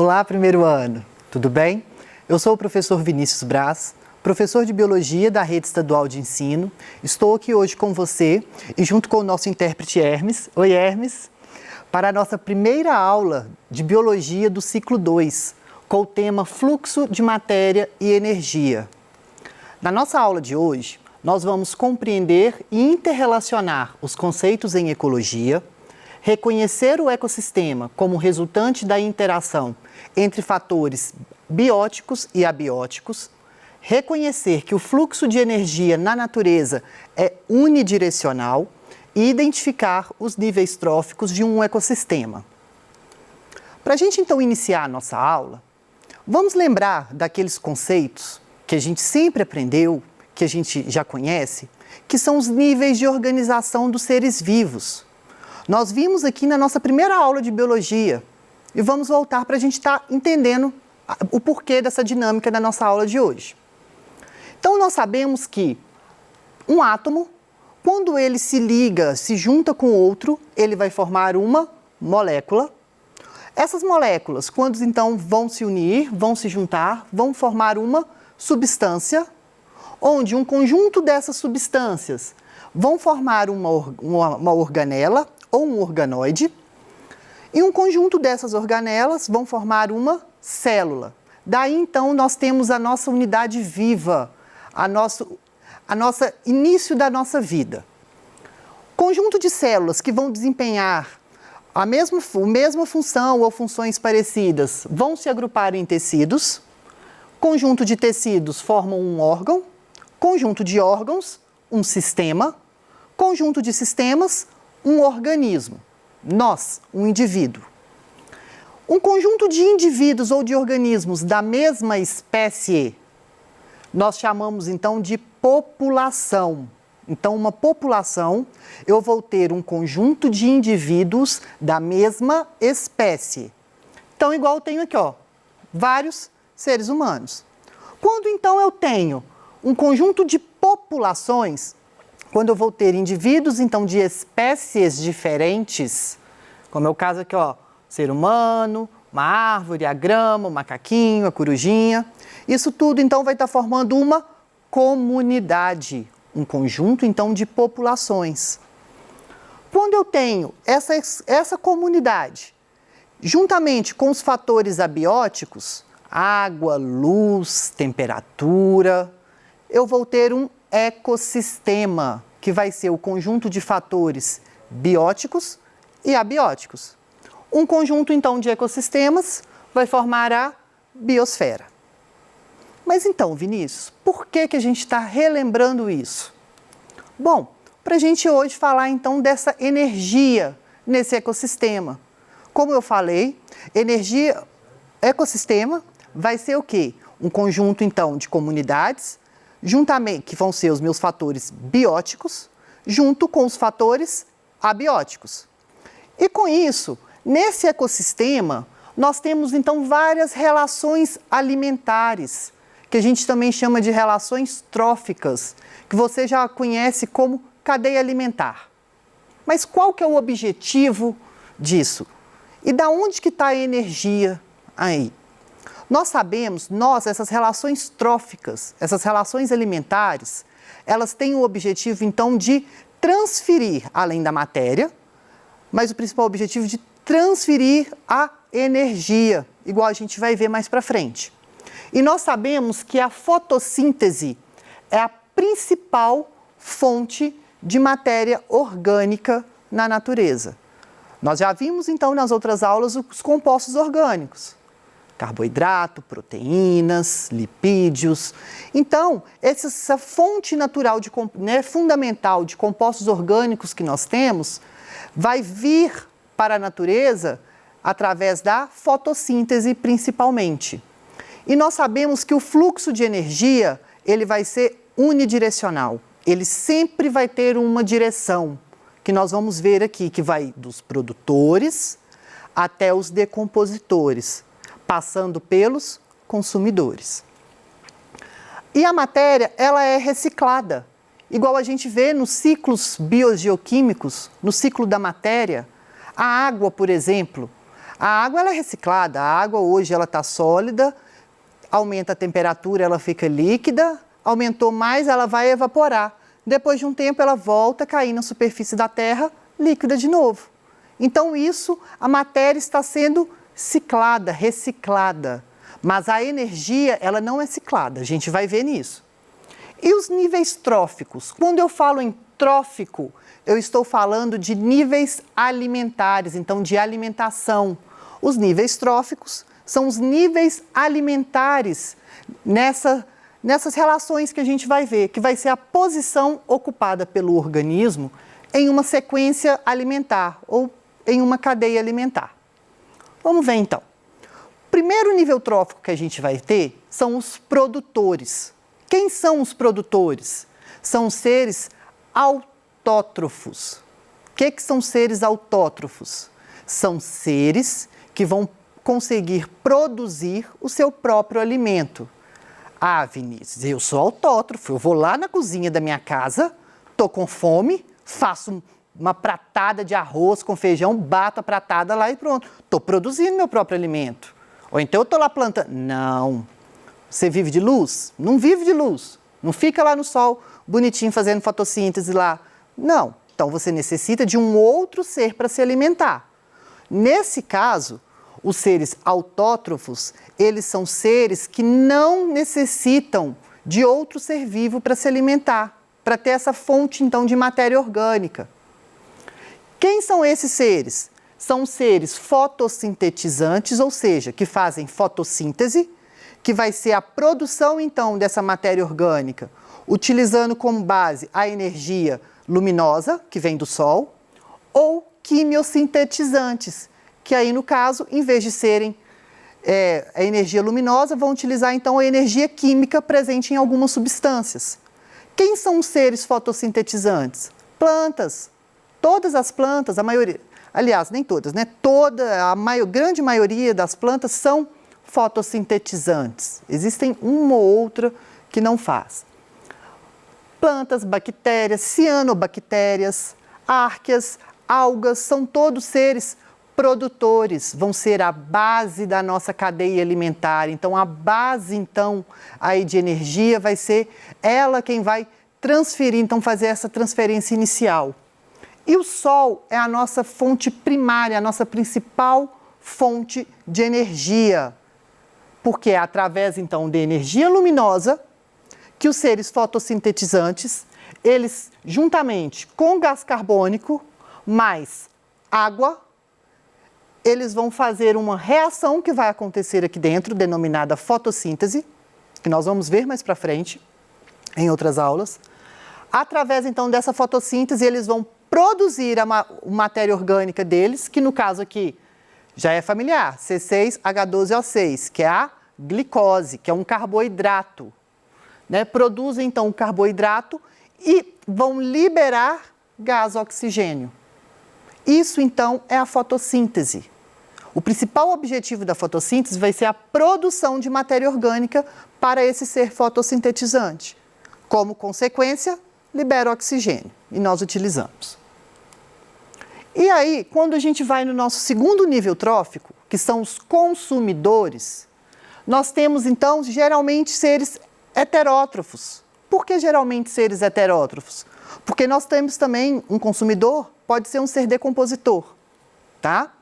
Olá, primeiro ano, tudo bem? Eu sou o professor Vinícius Braz, professor de Biologia da Rede Estadual de Ensino. Estou aqui hoje com você e junto com o nosso intérprete Hermes, oi Hermes, para a nossa primeira aula de Biologia do ciclo 2, com o tema Fluxo de Matéria e Energia. Na nossa aula de hoje, nós vamos compreender e interrelacionar os conceitos em ecologia, reconhecer o ecossistema como resultante da interação entre fatores bióticos e abióticos, reconhecer que o fluxo de energia na natureza é unidirecional e identificar os níveis tróficos de um ecossistema. Para a gente então iniciar a nossa aula, vamos lembrar daqueles conceitos que a gente sempre aprendeu, que a gente já conhece, que são os níveis de organização dos seres vivos. Nós vimos aqui na nossa primeira aula de biologia e vamos voltar para a gente estar entendendo o porquê dessa dinâmica da nossa aula de hoje. Então, nós sabemos que um átomo, quando ele se liga, se junta com outro, ele vai formar uma molécula. Essas moléculas, quando então vão se unir, vão se juntar, vão formar uma substância, onde um conjunto dessas substâncias vão formar uma organela ou um organoide, e um conjunto dessas organelas vão formar uma célula. Daí, então, nós temos a nossa unidade viva, a nossa início da nossa vida. Conjunto de células que vão desempenhar a mesma função ou funções parecidas vão se agrupar em tecidos. Conjunto de tecidos formam um órgão, conjunto de órgãos, um sistema, conjunto de sistemas, um organismo, nós, um indivíduo. Um conjunto de indivíduos ou de organismos da mesma espécie, nós chamamos então de população. Então, uma população, eu vou ter um conjunto de indivíduos da mesma espécie. Então, igual eu tenho aqui, ó, vários seres humanos. Quando então eu tenho um conjunto de populações, quando eu vou ter indivíduos, então, de espécies diferentes, como é o caso aqui, ó, ser humano, uma árvore, a grama, o macaquinho, a corujinha, isso tudo, então, vai estar formando uma comunidade, um conjunto, então, de populações. Quando eu tenho essa comunidade, juntamente com os fatores abióticos, água, luz, temperatura, eu vou ter um ecossistema, que vai ser o conjunto de fatores bióticos e abióticos. Um conjunto, então, de ecossistemas vai formar a biosfera. Mas então, Vinícius, por que a gente está relembrando isso? Bom, para a gente hoje falar, então, dessa energia nesse ecossistema. Como eu falei, ecossistema vai ser o quê? Um conjunto, então, de comunidades, juntamente, que vão ser os meus fatores bióticos, junto com os fatores abióticos. E com isso, nesse ecossistema, nós temos então várias relações alimentares, que a gente também chama de relações tróficas, que você já conhece como cadeia alimentar. Mas qual que é o objetivo disso? E da onde que está a energia aí? Nós sabemos, essas relações tróficas, essas relações alimentares, elas têm o objetivo, então, de transferir, além da matéria, mas o principal objetivo de transferir a energia, igual a gente vai ver mais para frente. E nós sabemos que a fotossíntese é a principal fonte de matéria orgânica na natureza. Nós já vimos, então, nas outras aulas, os compostos orgânicos. Carboidrato, proteínas, lipídios. Então, essa fonte natural, fundamental de compostos orgânicos que nós temos, vai vir para a natureza através da fotossíntese, principalmente. E nós sabemos que o fluxo de energia, ele vai ser unidirecional. Ele sempre vai ter uma direção, que nós vamos ver aqui, que vai dos produtores até os decompositores, passando pelos consumidores. E a matéria, ela é reciclada, igual a gente vê nos ciclos biogeoquímicos, no ciclo da matéria. A água, por exemplo, A água ela é reciclada, a água hoje ela está sólida, aumenta a temperatura, ela fica líquida, aumentou mais, ela vai evaporar. Depois de um tempo ela volta a cair na superfície da Terra, líquida de novo. Então isso, a matéria está sendo ciclada, reciclada. Mas a energia, ela não é ciclada, a gente vai ver nisso. E os níveis tróficos? Quando eu falo em trófico, eu estou falando de níveis alimentares, então de alimentação. Os níveis tróficos são os níveis alimentares nessas relações que a gente vai ver, que vai ser a posição ocupada pelo organismo em uma sequência alimentar ou em uma cadeia alimentar. Vamos ver então. O primeiro nível trófico que a gente vai ter são os produtores. Quem são os produtores? São seres autótrofos. O que são seres autótrofos? São seres que vão conseguir produzir o seu próprio alimento. Ah, Vinícius, eu sou autótrofo, eu vou lá na cozinha da minha casa, estou com fome, faço uma pratada de arroz com feijão, bato a pratada lá e pronto. Estou produzindo meu próprio alimento. Ou então eu estou lá plantando. Não. Você vive de luz? Não vive de luz. Não fica lá no sol, bonitinho, fazendo fotossíntese lá. Não. Então você necessita de um outro ser para se alimentar. Nesse caso, os seres autótrofos, eles são seres que não necessitam de outro ser vivo para se alimentar, para ter essa fonte, então, de matéria orgânica. Quem são esses seres? São seres fotossintetizantes, ou seja, que fazem fotossíntese, que vai ser a produção, então, dessa matéria orgânica, utilizando como base a energia luminosa, que vem do Sol, ou quimiosintetizantes, que aí, no caso, em vez de serem a energia luminosa, vão utilizar, então, a energia química presente em algumas substâncias. Quem são os seres fotossintetizantes? Plantas. Todas as plantas, a maioria, aliás, nem todas, né? Grande maioria das plantas são fotossintetizantes. Existem uma ou outra que não faz. Plantas, bactérias, cianobactérias, árqueas, algas, são todos seres produtores, vão ser a base da nossa cadeia alimentar. Então, a base, então, aí de energia vai ser ela quem vai transferir, então, fazer essa transferência inicial. E o Sol é a nossa fonte primária, a nossa principal fonte de energia, porque é através, então, de energia luminosa que os seres fotossintetizantes, eles, juntamente com gás carbônico, mais água, eles vão fazer uma reação que vai acontecer aqui dentro, denominada fotossíntese, que nós vamos ver mais para frente, em outras aulas. Através, então, dessa fotossíntese, eles vão produzir a matéria orgânica deles, que no caso aqui já é familiar, C6H12O6, que é a glicose, que é um carboidrato. Né? Produzem, então, o carboidrato e vão liberar gás oxigênio. Isso, então, é a fotossíntese. O principal objetivo da fotossíntese vai ser a produção de matéria orgânica para esse ser fotossintetizante. Como consequência, libera oxigênio e nós utilizamos. E aí, quando a gente vai no nosso segundo nível trófico, que são os consumidores, nós temos, então, geralmente seres heterótrofos. Por que geralmente seres heterótrofos? Porque nós temos também um consumidor, pode ser um ser decompositor, tá?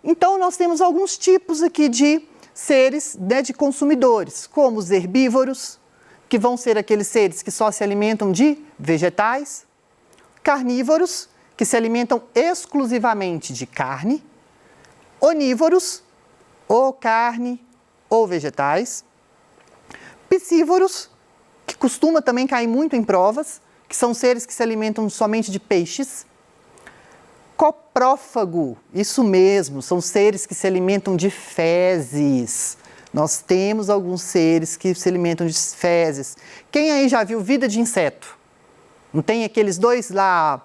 Então, nós temos alguns tipos aqui de seres, né, de consumidores, como os herbívoros, que vão ser aqueles seres que só se alimentam de vegetais, carnívoros, que se alimentam exclusivamente de carne, onívoros, ou carne ou vegetais, piscívoros, que costuma também cair muito em provas, que são seres que se alimentam somente de peixes, coprófago, isso mesmo, são seres que se alimentam de fezes. Nós temos alguns seres que se alimentam de fezes. Quem aí já viu Vida de Inseto? Não tem aqueles dois lá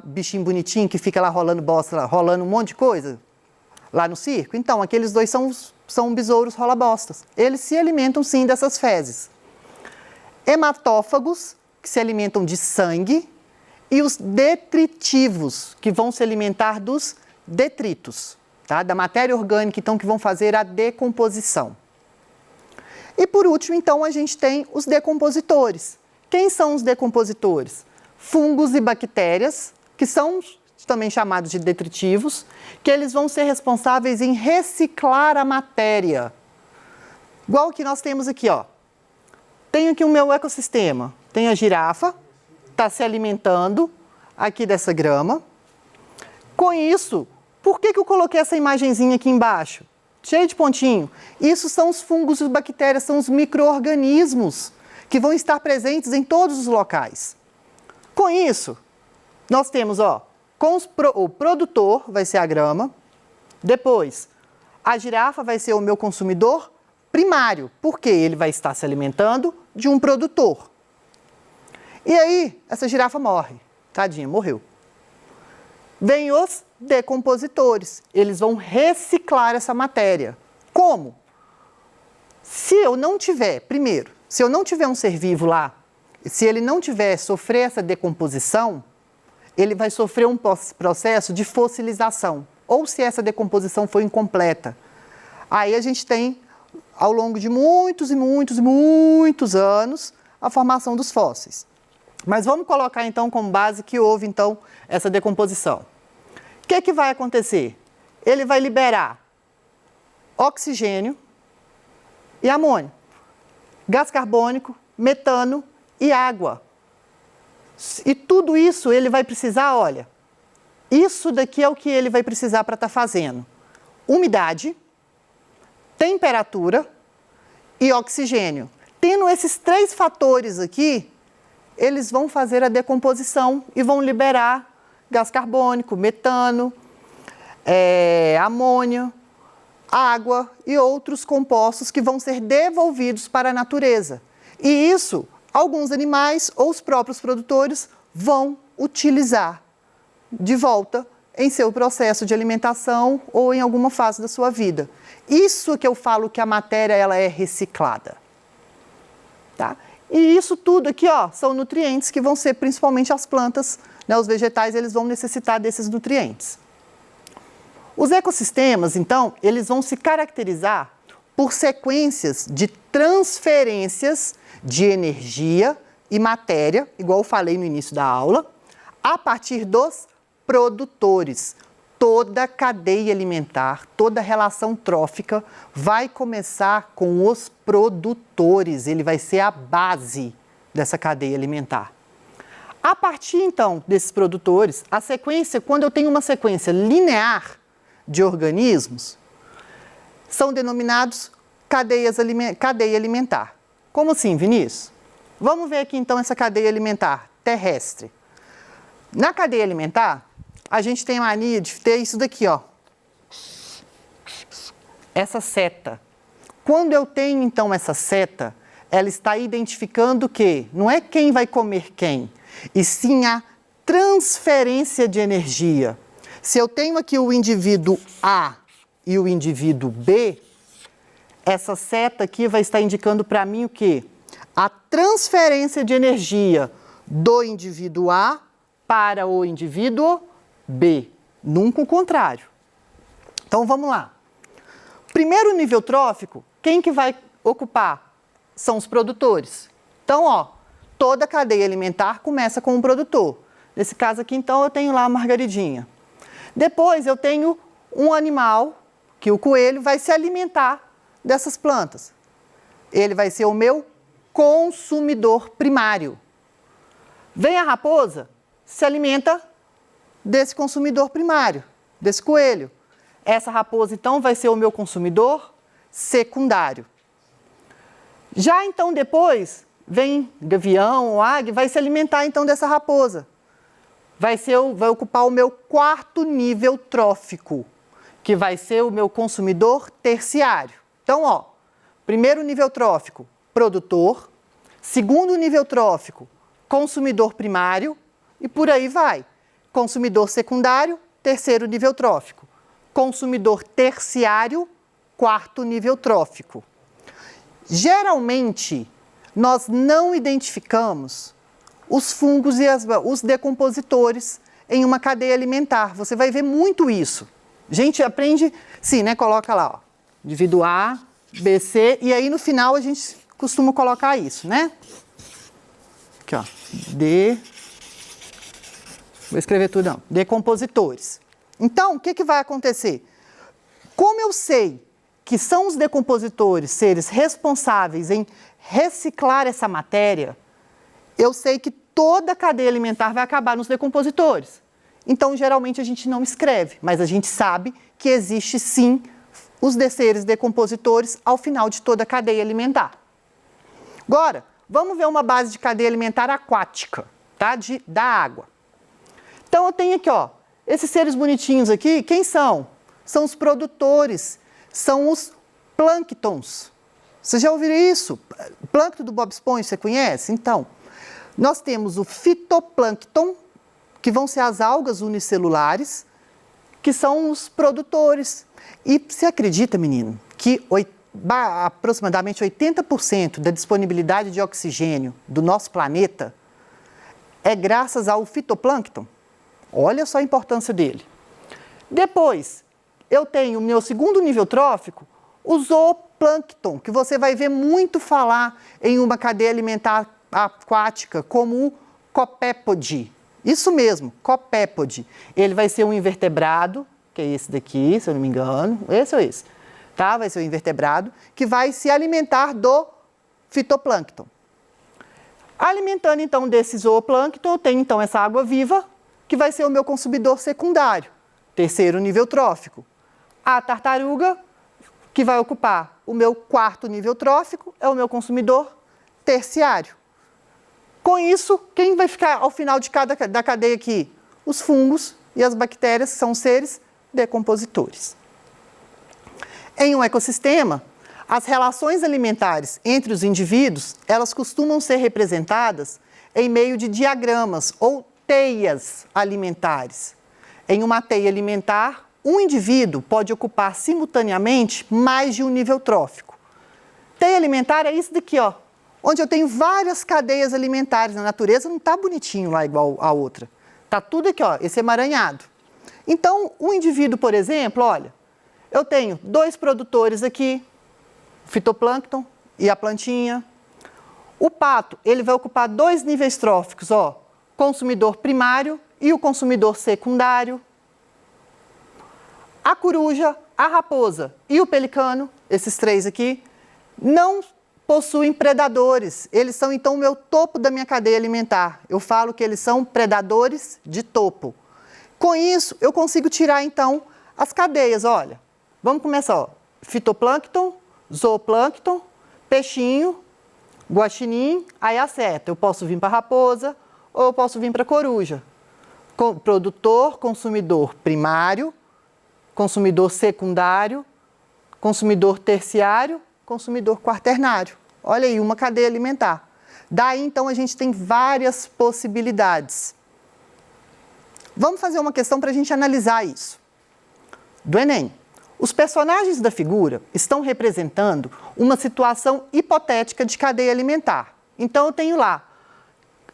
bichinho bonitinho que fica lá rolando bosta, rolando um monte de coisa lá no circo? Então, aqueles dois são besouros rola-bostas. Eles se alimentam sim dessas fezes. Hematófagos, que se alimentam de sangue, e os detritivos, que vão se alimentar dos detritos, tá? Da matéria orgânica, então, que vão fazer a decomposição. E por último, então, a gente tem os decompositores. Quem são os decompositores? Fungos e bactérias, que são também chamados de detritivos, que eles vão ser responsáveis em reciclar a matéria. Igual que nós temos aqui, ó. Tenho aqui o meu ecossistema. Tem a girafa, está se alimentando aqui dessa grama. Com isso, por que eu coloquei essa imagenzinha aqui embaixo? Cheio de pontinho. Isso são os fungos e as bactérias, são os micro-organismos que vão estar presentes em todos os locais. Com isso, nós temos, ó, o produtor vai ser a grama, depois a girafa vai ser o meu consumidor primário, porque ele vai estar se alimentando de um produtor. E aí, essa girafa morre, tadinha, morreu. Vem os decompositores, eles vão reciclar essa matéria. Como? Se eu não tiver, primeiro, se eu não tiver um ser vivo lá, se ele não tiver sofrer essa decomposição, ele vai sofrer um processo de fossilização, ou se essa decomposição foi incompleta. Aí a gente tem, ao longo de muitos e muitos e muitos anos, a formação dos fósseis. Mas vamos colocar então como base que houve então essa decomposição. O que vai acontecer? Ele vai liberar oxigênio e amônio, gás carbônico, metano e água. E tudo isso ele vai precisar, olha, isso daqui é o que ele vai precisar para estar fazendo. Umidade, temperatura e oxigênio. Tendo esses três fatores aqui, eles vão fazer a decomposição e vão liberar gás carbônico, metano, amônio, água e outros compostos que vão ser devolvidos para a natureza. E isso, alguns animais ou os próprios produtores vão utilizar de volta em seu processo de alimentação ou em alguma fase da sua vida. Isso que eu falo que a matéria ela é reciclada. Tá? E isso tudo aqui, ó, são nutrientes que vão ser principalmente as plantas, né, os vegetais, eles vão necessitar desses nutrientes. Os ecossistemas, então, eles vão se caracterizar por sequências de transferências de energia e matéria, igual eu falei no início da aula, a partir dos produtores. Toda a cadeia alimentar, toda a relação trófica vai começar com os produtores, ele vai ser a base dessa cadeia alimentar. A partir, então, desses produtores, a sequência, quando eu tenho uma sequência linear de organismos, são denominados cadeia alimentar. Como assim, Vinícius? Vamos ver aqui, então, essa cadeia alimentar terrestre. Na cadeia alimentar, a gente tem a mania de ter isso daqui, ó. Essa seta. Quando eu tenho, então, essa seta, ela está identificando o quê? Não é quem vai comer quem, e sim a transferência de energia. Se eu tenho aqui o indivíduo A e o indivíduo B, essa seta aqui vai estar indicando para mim o quê? A transferência de energia do indivíduo A para o indivíduo B, nunca o contrário. Então vamos lá. Primeiro nível trófico, quem que vai ocupar? São os produtores. Então, ó, toda a cadeia alimentar começa com um produtor. Nesse caso aqui, então, eu tenho lá a margaridinha. Depois eu tenho um animal, que o coelho vai se alimentar dessas plantas. Ele vai ser o meu consumidor primário. Vem a raposa, se alimenta desse consumidor primário, desse coelho. Essa raposa, então, vai ser o meu consumidor secundário. Já, então, depois, vem gavião, águia, vai se alimentar, então, dessa raposa. Vai ocupar o meu quarto nível trófico, que vai ser o meu consumidor terciário. Então, ó, primeiro nível trófico, produtor. Segundo nível trófico, consumidor primário. E por aí vai. Consumidor secundário, terceiro nível trófico. Consumidor terciário, quarto nível trófico. Geralmente, nós não identificamos os fungos e os decompositores em uma cadeia alimentar. Você vai ver muito isso, A gente aprende, sim, né? Coloca lá, ó, indivíduo A, B, C, e aí no final a gente costuma colocar isso, né? Aqui, ó, D, vou escrever tudo não, decompositores. Então, o que vai acontecer? Como eu sei que são os decompositores seres responsáveis em reciclar essa matéria, eu sei que toda a cadeia alimentar vai acabar nos decompositores. Então, geralmente, a gente não escreve, mas a gente sabe que existe, sim, os seres decompositores ao final de toda a cadeia alimentar. Agora, vamos ver uma base de cadeia alimentar aquática, tá? Da água. Então, eu tenho aqui, ó, esses seres bonitinhos aqui, quem são? São os produtores, são os plânctons. Vocês já ouviram isso? Plâncton do Bob Esponja, você conhece? Então, nós temos o fitoplâncton, que vão ser as algas unicelulares, que são os produtores. E você acredita, menino, que aproximadamente 80% da disponibilidade de oxigênio do nosso planeta é graças ao fitoplâncton? Olha só a importância dele. Depois, eu tenho o meu segundo nível trófico, o zooplâncton, que você vai ver muito falar em uma cadeia alimentar aquática, como o copépode. Isso mesmo, copépode. Ele vai ser um invertebrado, que é esse daqui, se eu não me engano, esse ou esse, tá? Vai ser um invertebrado que vai se alimentar do fitoplâncton. Alimentando então desse zooplâncton, eu tenho então essa água viva, que vai ser o meu consumidor secundário, terceiro nível trófico. A tartaruga, que vai ocupar o meu quarto nível trófico, é o meu consumidor terciário. Com isso, quem vai ficar ao final da cadeia aqui? Os fungos e as bactérias, que são seres decompositores. Em um ecossistema, as relações alimentares entre os indivíduos, elas costumam ser representadas em meio de diagramas ou teias alimentares. Em uma teia alimentar, um indivíduo pode ocupar simultaneamente mais de um nível trófico. Teia alimentar é isso daqui, ó, onde eu tenho várias cadeias alimentares. Na natureza não está bonitinho lá igual a outra. Está tudo aqui, ó, esse emaranhado. Então, um indivíduo, por exemplo, olha, eu tenho 2 produtores aqui, o fitoplâncton e a plantinha. O pato, ele vai ocupar 2 níveis tróficos, ó, consumidor primário e o consumidor secundário. A coruja, a raposa e o pelicano, esses 3 aqui, não possuem predadores. Eles são, então, o meu topo da minha cadeia alimentar. Eu falo que eles são predadores de topo. Com isso, eu consigo tirar, então, as cadeias. Olha, vamos começar, ó. Fitoplâncton, zooplâncton, peixinho, guaxinim, aí a seta. Eu posso vir para a raposa ou eu posso vir para a coruja. Produtor, consumidor primário, consumidor secundário, consumidor terciário, consumidor quaternário. Olha aí, uma cadeia alimentar. Daí, então, a gente tem várias possibilidades. Vamos fazer uma questão para a gente analisar isso. Do Enem. Os personagens da figura estão representando uma situação hipotética de cadeia alimentar. Então, eu tenho lá,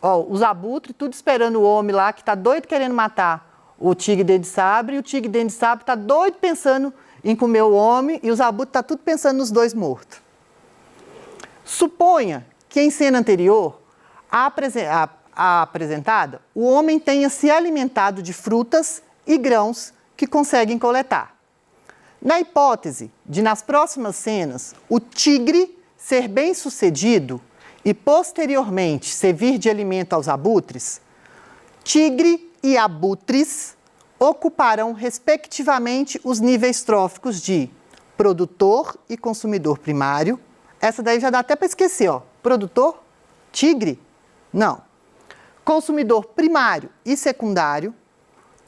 ó, os abutres, tudo esperando o homem lá, que está doido querendo matar o tigre dente de sabre, e o tigre dente de sabre está doido pensando em comer o homem, e os abutres estão tudo pensando nos 2 mortos. Suponha que em cena anterior, a apresentada, o homem tenha se alimentado de frutas e grãos que conseguem coletar. Na hipótese de, nas próximas cenas, o tigre ser bem-sucedido e, posteriormente, servir de alimento aos abutres, tigre e abutres ocuparão, respectivamente, os níveis tróficos de produtor e consumidor primário. Essa daí já dá até para esquecer, ó. Produtor, tigre? Não. Consumidor primário e secundário,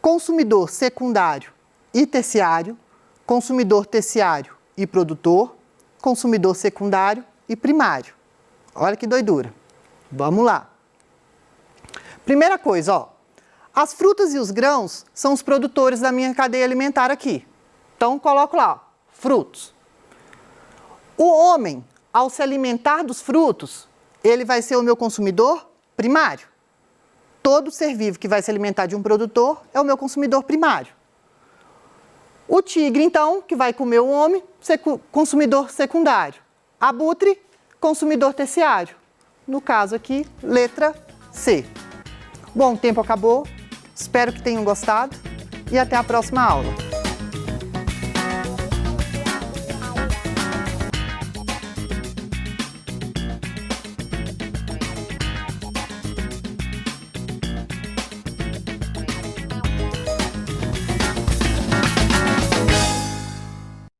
consumidor secundário e terciário, consumidor terciário e produtor, consumidor secundário e primário. Olha que doidura. Vamos lá. Primeira coisa, ó. As frutas e os grãos são os produtores da minha cadeia alimentar aqui. Então, coloco lá, ó, frutos. O homem, ao se alimentar dos frutos, ele vai ser o meu consumidor primário. Todo ser vivo que vai se alimentar de um produtor é o meu consumidor primário. O tigre, então, que vai comer o homem, consumidor secundário. Abutre, consumidor terciário. No caso aqui, letra C. Bom, o tempo acabou. Espero que tenham gostado e até a próxima aula.